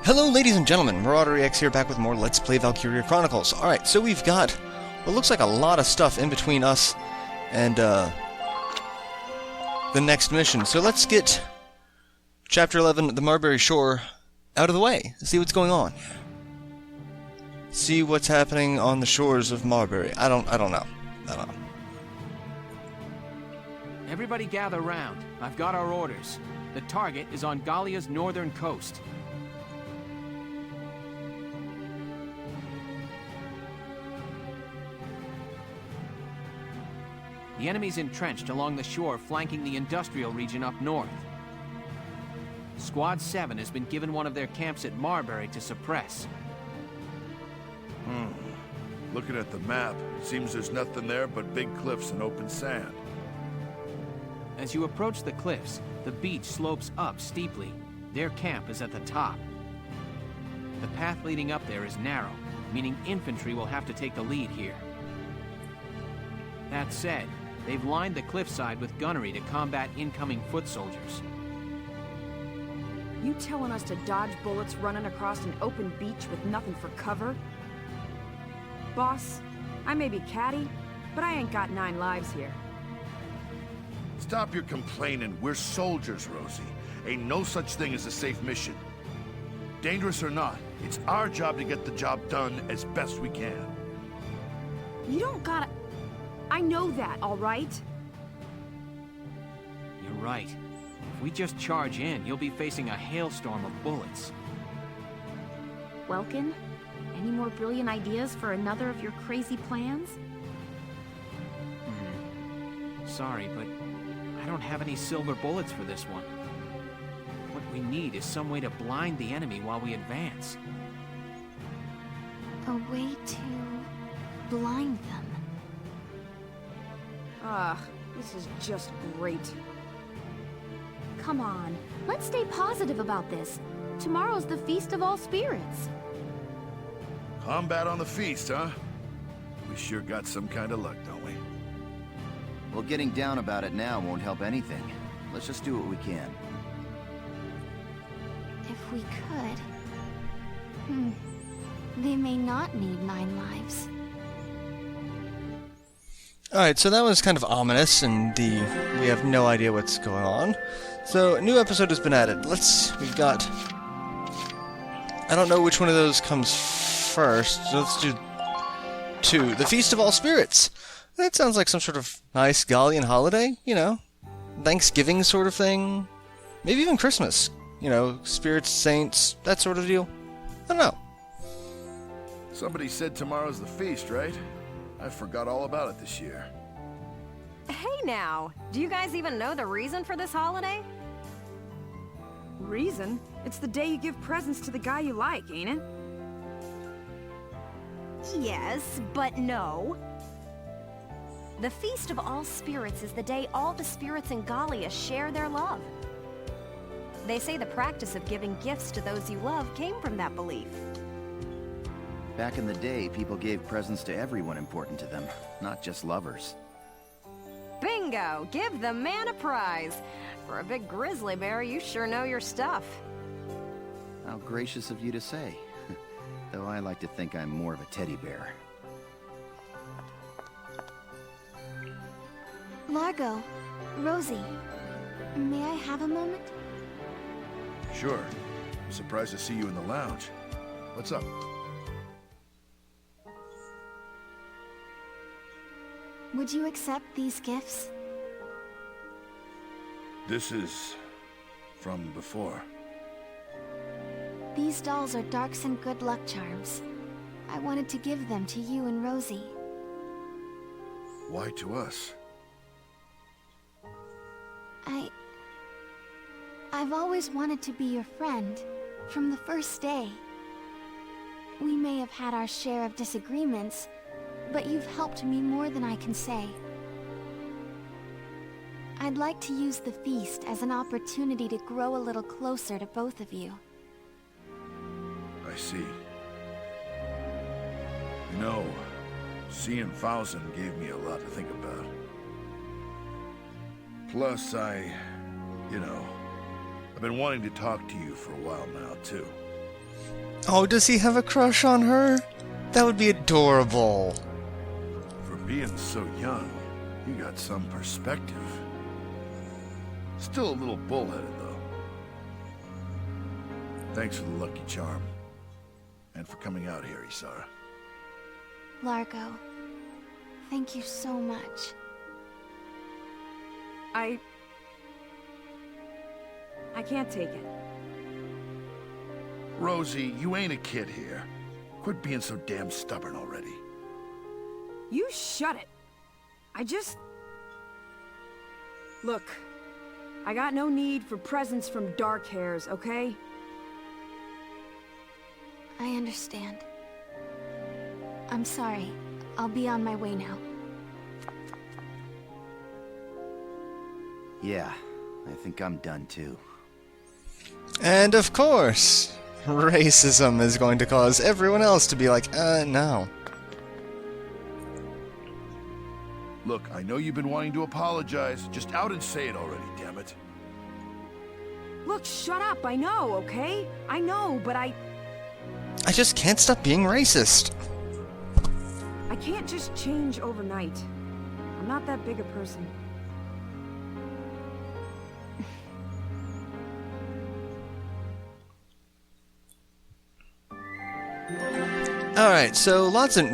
Hello ladies and gentlemen, MarauderEX here, back with more Let's Play Valkyria Chronicles. Alright, so we've got what looks like a lot of stuff in between us and the next mission. So let's get Chapter 11, the Marbury Shore, out of the way. See what's going on. See what's happening on the shores of Marbury. I don't know. Everybody gather round. I've got our orders. The target is on Gallia's northern coast. The enemy's entrenched along the shore, flanking the industrial region up north. Squad 7 has been given one of their camps at Marbury to suppress. Looking at the map, it seems there's nothing there but big cliffs and open sand. As you approach the cliffs, the beach slopes up steeply. Their camp is at the top. The path leading up there is narrow, meaning infantry will have to take the lead here. That said, they've lined the cliffside with gunnery to combat incoming foot soldiers. You telling us to dodge bullets running across an open beach with nothing for cover? Boss, I may be catty, but I ain't got 9 lives here. Stop your complaining. We're soldiers, Rosie. Ain't no such thing as a safe mission. Dangerous or not, it's our job to get the job done as best we can. You don't gotta... I know that, all right? You're right. If we just charge in, you'll be facing a hailstorm of bullets. Welkin, any more brilliant ideas for another of your crazy plans? Sorry, but I don't have any silver bullets for this one. What we need is some way to blind the enemy while we advance. A way to blind them. This is just great. Come on, let's stay positive about this. Tomorrow's the Feast of All Spirits. Combat on the feast, huh? We sure got some kind of luck, don't we? Well, getting down about it now won't help anything. Let's just do what we can. If we could... They may not need 9 lives. Alright, so that was kind of ominous, and we have no idea what's going on. So, a new episode has been added. We've got... I don't know which one of those comes first, so let's do 2. The Feast of All Spirits! That sounds like some sort of nice Gallian holiday, you know? Thanksgiving sort of thing. Maybe even Christmas. You know, spirits, saints, that sort of deal. I don't know. Somebody said tomorrow's the feast, right? I forgot all about it this year. Hey now, do you guys even know the reason for this holiday? Reason? It's the day you give presents to the guy you like, ain't it? Yes, but no. The Feast of All Spirits is the day all the spirits in Gallia share their love. They say the practice of giving gifts to those you love came from that belief. Back in the day, people gave presents to everyone important to them, not just lovers. Bingo! Give the man a prize! For a big grizzly bear, you sure know your stuff. How gracious of you to say. Though I like to think I'm more of a teddy bear. Largo, Rosie, may I have a moment? Sure. I'm surprised to see you in the lounge. What's up? Would you accept these gifts? This is... from before. These dolls are Dark's and good luck charms. I wanted to give them to you and Rosie. Why to us? I've always wanted to be your friend, from the first day. We may have had our share of disagreements, but you've helped me more than I can say. I'd like to use the feast as an opportunity to grow a little closer to both of you. I see. You know, seeing Fausen gave me a lot to think about. Plus, I've been wanting to talk to you for a while now, too. Oh, does he have a crush on her? That would be adorable. For being so young, you got some perspective. Still a little bullheaded, though. Thanks for the lucky charm. And for coming out here, Isara. Largo, thank you so much. I can't take it. Rosie, you ain't a kid here. Quit being so damn stubborn already. You shut it. Look, I got no need for presents from dark hairs, okay? I understand. I'm sorry. I'll be on my way now. Yeah, I think I'm done too. And of course, racism is going to cause everyone else to be like, no. Look, I know you've been wanting to apologize. Just out and say it already, damn it. Look, shut up, I know, okay? I know, but I just can't stop being racist. I can't just change overnight. I'm not that big a person. Alright, so lots of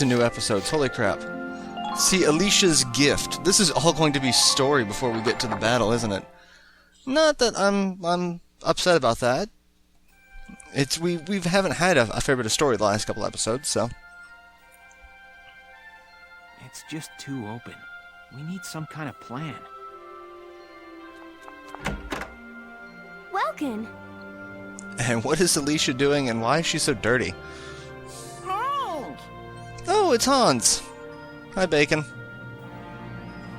new episodes, holy crap. See, Alicia's gift. This is all going to be story before we get to the battle, isn't it? Not that I'm upset about that. We haven't had a fair bit of story the last couple episodes, so. It's just too open. We need some kind of plan. Welcome! And what is Alicia doing, and why is she so dirty? Oh, it's Hans. Hi, Bacon.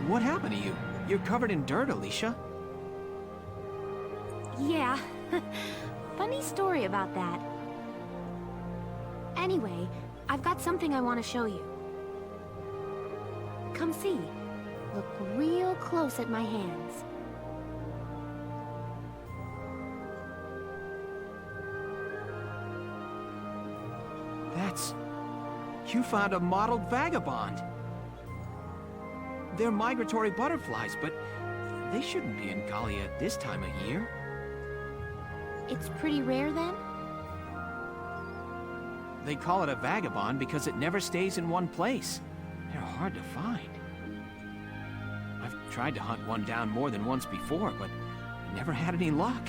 What happened to you? You're covered in dirt, Alicia. Yeah. Funny story about that. Anyway, I've got something I want to show you. Come see. Look real close at my hands. That's... You found a mottled vagabond. They're migratory butterflies, but they shouldn't be in Gallia at this time of year. It's pretty rare then? They call it a vagabond because it never stays in one place. They're hard to find. I've tried to hunt one down more than once before, but never had any luck.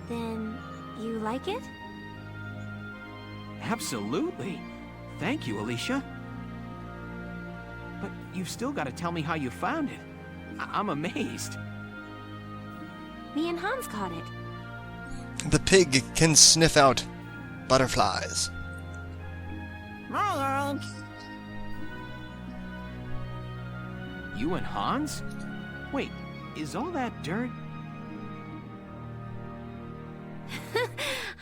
Then you like it? Absolutely. Thank you, Alicia. But you've still got to tell me how you found it. I'm amazed. Me and Hans caught it. The pig can sniff out butterflies. You and Hans? Wait, is all that dirt?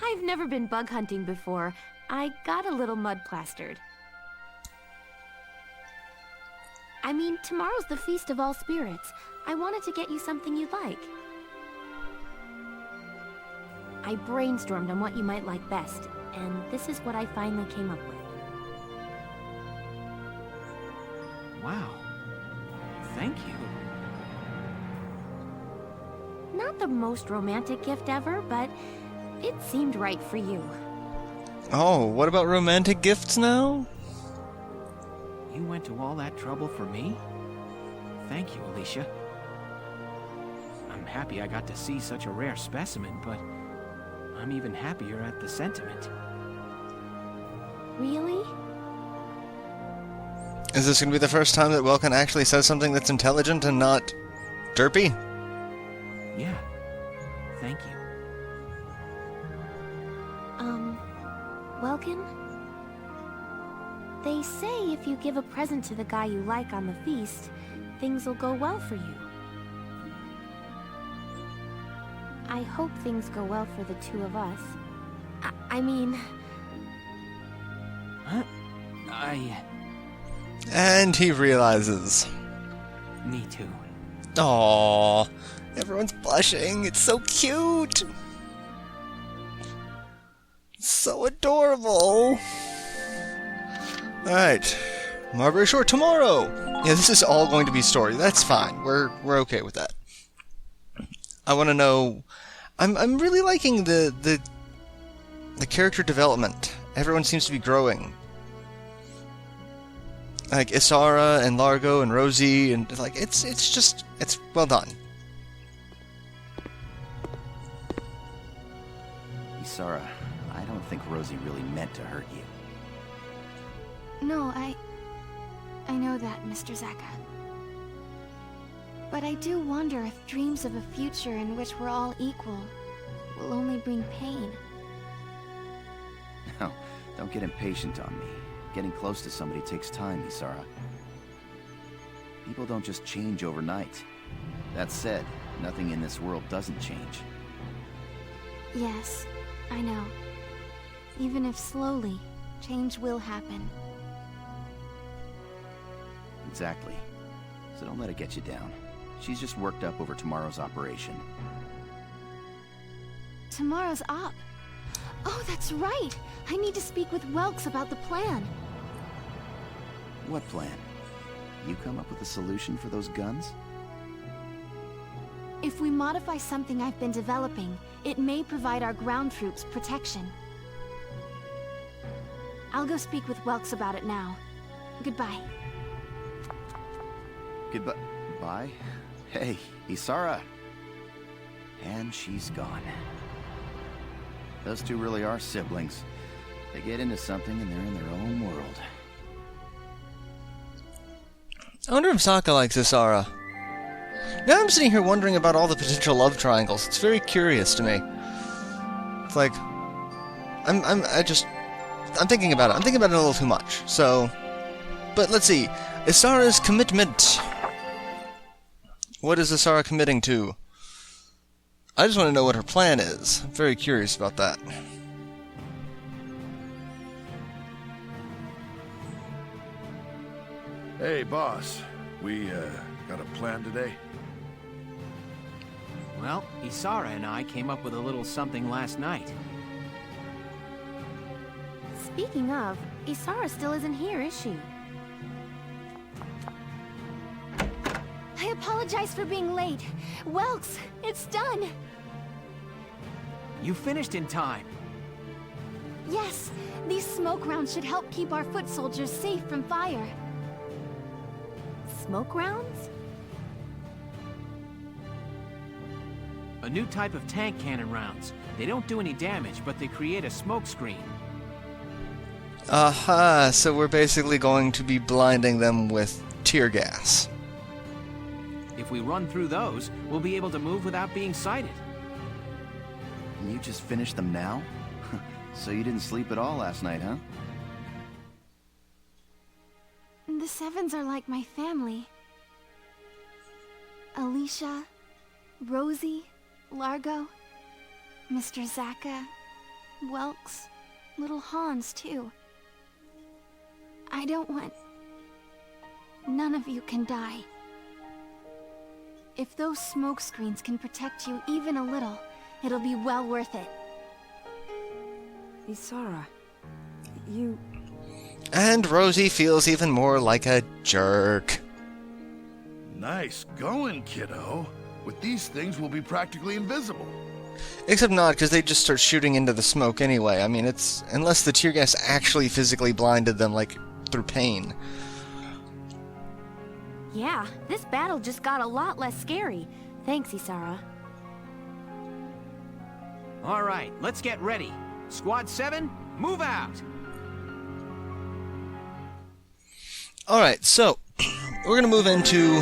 I've never been bug hunting before. I got a little mud plastered. I mean, tomorrow's the Feast of All Spirits. I wanted to get you something you'd like. I brainstormed on what you might like best, and this is what I finally came up with. Wow. Thank you. Not the most romantic gift ever, but it seemed right for you. Oh, what about romantic gifts now? You went to all that trouble for me? Thank you, Alicia. I'm happy I got to see such a rare specimen, but I'm even happier at the sentiment. Really? Is this going to be the first time that Welkin actually says something that's intelligent and not derpy? Yeah. Thank you. Welkin? They say if you give a present to the guy you like on the feast, things will go well for you. I hope things go well for the two of us. I mean... Huh? And he realizes. Me too. Aww, everyone's blushing. It's so cute. So adorable. Alright. Marbury Shore tomorrow! Yeah, this is all going to be story. That's fine. We're okay with that. I want to know... I'm really liking the character development. Everyone seems to be growing. Like Isara and Largo and Rosie and like it's well done. Isara, I don't think Rosie really meant to hurt you. No, I know that, Mr. Zaka. But I do wonder if dreams of a future in which we're all equal will only bring pain. No, don't get impatient on me. Getting close to somebody takes time, Isara. People don't just change overnight. That said, nothing in this world doesn't change. Yes, I know. Even if slowly, change will happen. Exactly. So don't let it get you down. She's just worked up over tomorrow's operation. Tomorrow's op. Oh, that's right! I need to speak with Welks about the plan. What plan? You come up with a solution for those guns? If we modify something I've been developing, it may provide our ground troops protection. I'll go speak with Welks about it now. Goodbye. Goodbye. Bye? Hey, Isara. And she's gone. Those two really are siblings. They get into something and they're in their own world. I wonder if Sokka likes Isara. Now I'm sitting here wondering about all the potential love triangles. It's very curious to me. It's like I'm thinking about it. I'm thinking about it a little too much. So, but let's see. Isara's commitment. What is Isara committing to? I just want to know what her plan is. I'm very curious about that. Hey, boss. We, got a plan today? Well, Isara and I came up with a little something last night. Speaking of, Isara still isn't here, is she? I apologize for being late. Welks, it's done! You finished in time. Yes, these smoke rounds should help keep our foot soldiers safe from fire. Smoke rounds? A new type of tank cannon rounds. They don't do any damage, but they create a smoke screen. Aha, so we're basically going to be blinding them with tear gas. If we run through those, we'll be able to move without being sighted. And you just finished them now? So you didn't sleep at all last night, huh? The Sevens are like my family. Alicia, Rosie, Largo, Mr. Zaka, Welks, little Hans, too. I don't want... None of you can die. If those smoke screens can protect you even a little, it'll be well worth it. Isara, you... And Rosie feels even more like a jerk. Nice going, kiddo. With these things, we'll be practically invisible. Except not, because they just start shooting into the smoke anyway. I mean, it's... Unless the tear gas actually physically blinded them, like, through pain. Yeah, this battle just got a lot less scary. Thanks, Isara. All right, let's get ready. Squad 7, move out! Alright, so, we're going to move into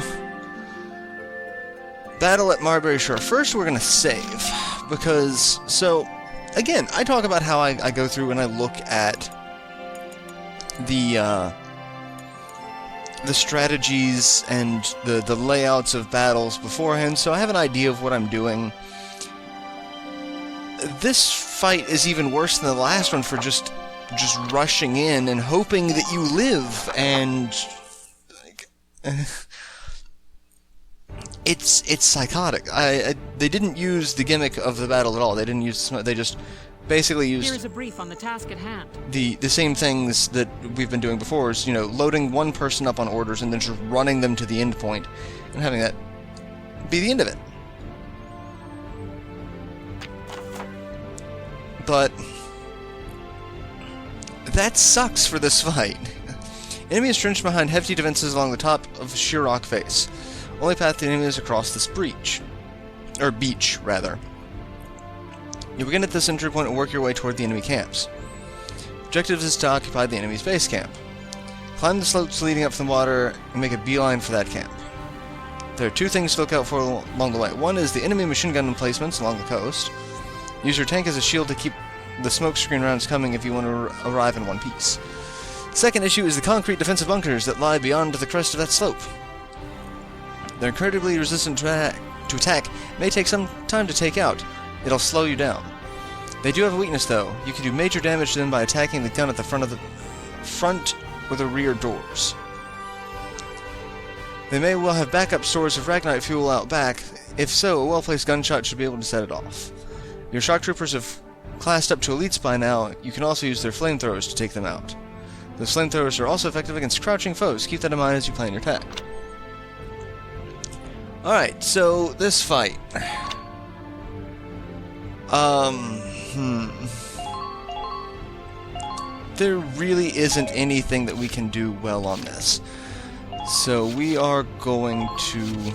battle at Marbury Shore. First, we're going to save, because, so, again, I talk about how I go through and I look at the strategies and the layouts of battles beforehand, so I have an idea of what I'm doing. This fight is even worse than the last one for just rushing in and hoping that you live, and like, it's psychotic. They didn't use the gimmick of the battle at all. They didn't use they just basically used Here is a brief on the task at hand. the same things that we've been doing before, is, you know, loading one person up on orders and then just running them to the end point and having that be the end of it. But that sucks for this fight. Enemy is trenched behind hefty defenses along the top of a sheer rock face. Only path to the enemy is across this breach. Or beach, rather. You begin at this entry point and work your way toward the enemy camps. Objective is to occupy the enemy's base camp. Climb the slopes leading up from the water and make a beeline for that camp. There are two things to look out for along the way. One is the enemy machine gun emplacements along the coast. Use your tank as a shield to keep the smokescreen rounds coming if you want to arrive in one piece. The second issue is the concrete defensive bunkers that lie beyond the crest of that slope. They're incredibly resistant to attack. It may take some time to take out. It'll slow you down. They do have a weakness, though. You can do major damage to them by attacking the gun at the front or the rear doors. They may well have backup stores of Ragnite fuel out back. If so, a well-placed gunshot should be able to set it off. Your shock troopers have classed up to elites by now. You can also use their flamethrowers to take them out. Those flamethrowers are also effective against crouching foes. Keep that in mind as you plan your attack. Alright, so this fight. There really isn't anything that we can do well on this. So we are going to...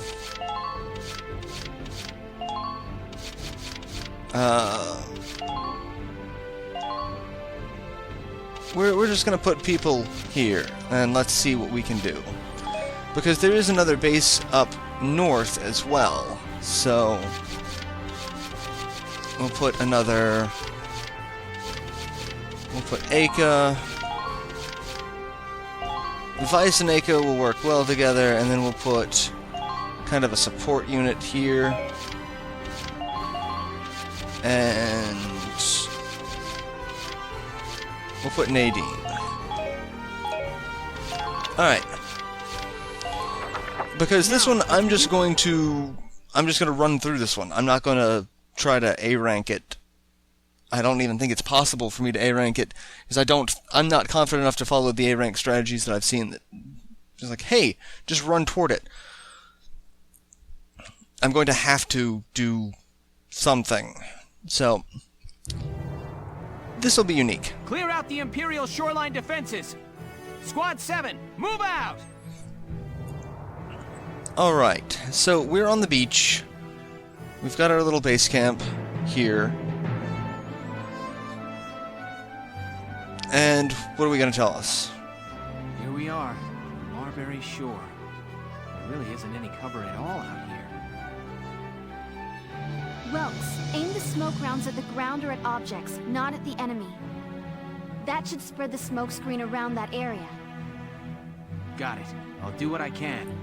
We're just gonna put people here, and let's see what we can do. Because there is another base up north as well, so... We'll put another... We'll put Aka. Vice and Aka will work well together, and then we'll put kind of a support unit here. And we'll put Nadine. Alright. Because this one, I'm just going to run through this one. I'm not going to try to A-rank it. I don't even think it's possible for me to A-rank it, because I'm not confident enough to follow the A-rank strategies that I've seen that just like, hey, just run toward it. I'm going to have to do something. So, this will be unique. Clear out the Imperial shoreline defenses. Squad 7, move out! Alright, so we're on the beach. We've got our little base camp here. And what are we going to tell us? Here we are, Marbury Shore. There really isn't any cover at all out here. Welks, aim the smoke rounds at the ground or at objects, not at the enemy. That should spread the smoke screen around that area. Got it. I'll do what I can.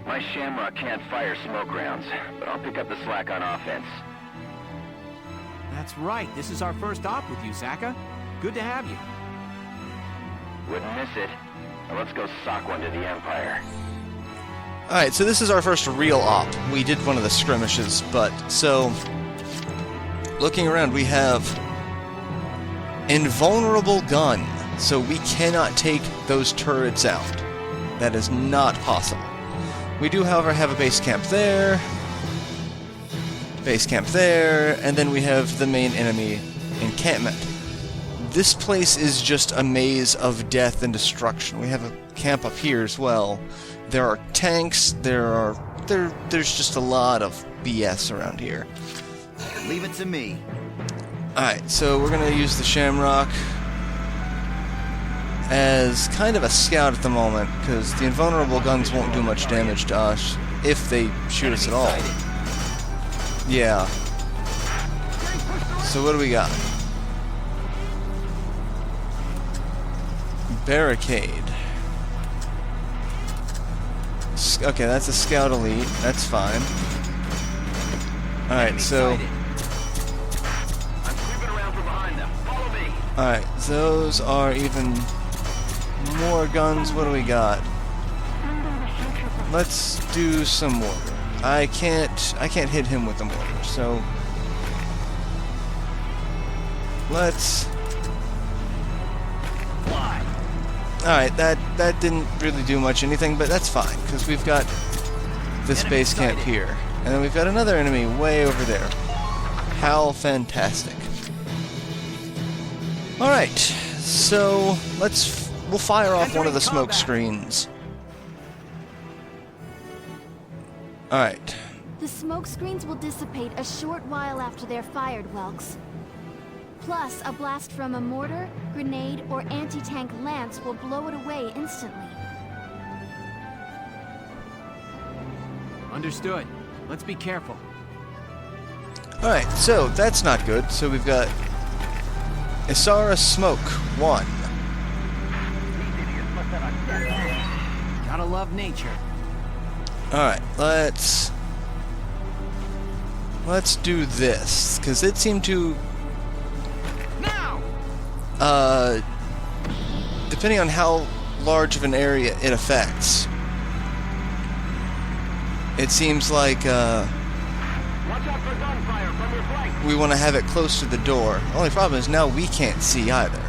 My Shamrock can't fire smoke rounds, but I'll pick up the slack on offense. That's right. This is our first op with you, Zaka. Good to have you. Wouldn't miss it. Now let's go sock one to the Empire. Alright, so this is our first real op. We did one of the skirmishes, but so looking around, we have invulnerable gun, so we cannot take those turrets out. That is not possible. We do, however, have a base camp there, and then we have the main enemy encampment. This place is just a maze of death and destruction. We have a camp up here as well. There are tanks, there's just a lot of BS around here. Leave it to me. Alright, so we're gonna use the Shamrock as kind of a scout at the moment, because the invulnerable guns won't do much damage to us if they shoot us at all. Yeah. So what do we got? Barricade. Okay, that's a scout elite. That's fine. Alright, so... I'm creeping around from behind them. Follow me. Alright, those are even more guns. What do we got? let's do some mortar. I can't hit him with the mortar, so let's. Alright, that didn't really do much anything, but that's fine, because we've got this base camp here. And then we've got another enemy way over there. How fantastic. Alright, so we'll fire off one of the smoke screens. Alright. The smoke screens will dissipate a short while after they're fired, Welks. Plus, a blast from a mortar, grenade, or anti-tank lance will blow it away instantly. Understood. Let's be careful. Alright, so that's not good. So we've got Isara Smoke 1. Gotta love nature. Alright, let's do this, because it seemed to... depending on how large of an area it affects, it seems like we want to have it close to the door. Only problem is now we can't see either.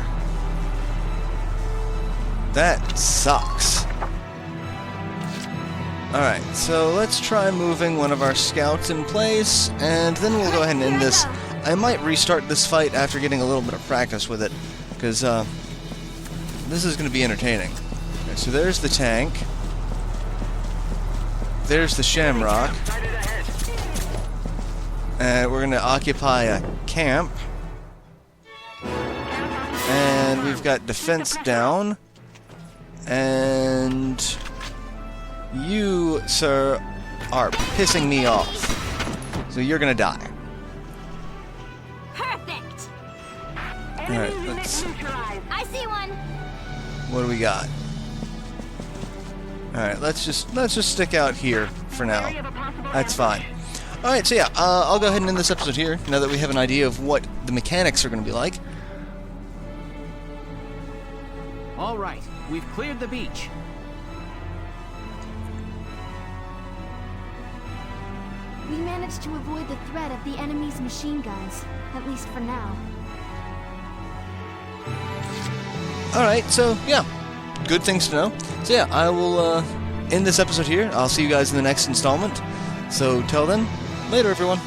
That sucks. Alright, so let's try moving one of our scouts in place, and then we'll go ahead and end this. I might restart this fight after getting a little bit of practice with it, because this is going to be entertaining. Okay, so there's the tank. There's the Shamrock. And we're going to occupy a camp. And we've got defense down. And you, sir, are pissing me off. So you're going to die. Perfect! Alright, let's... I see one! What do we got? Alright, let's just stick out here for now. That's fine. Alright, so yeah, I'll go ahead and end this episode here, now that we have an idea of what the mechanics are going to be like. Alright, we've cleared the beach. We managed to avoid the threat of the enemy's machine guns, at least for now. Alright, so yeah, good things to know. So yeah, I will end this episode here. I'll see you guys in the next installment. So till then, later everyone.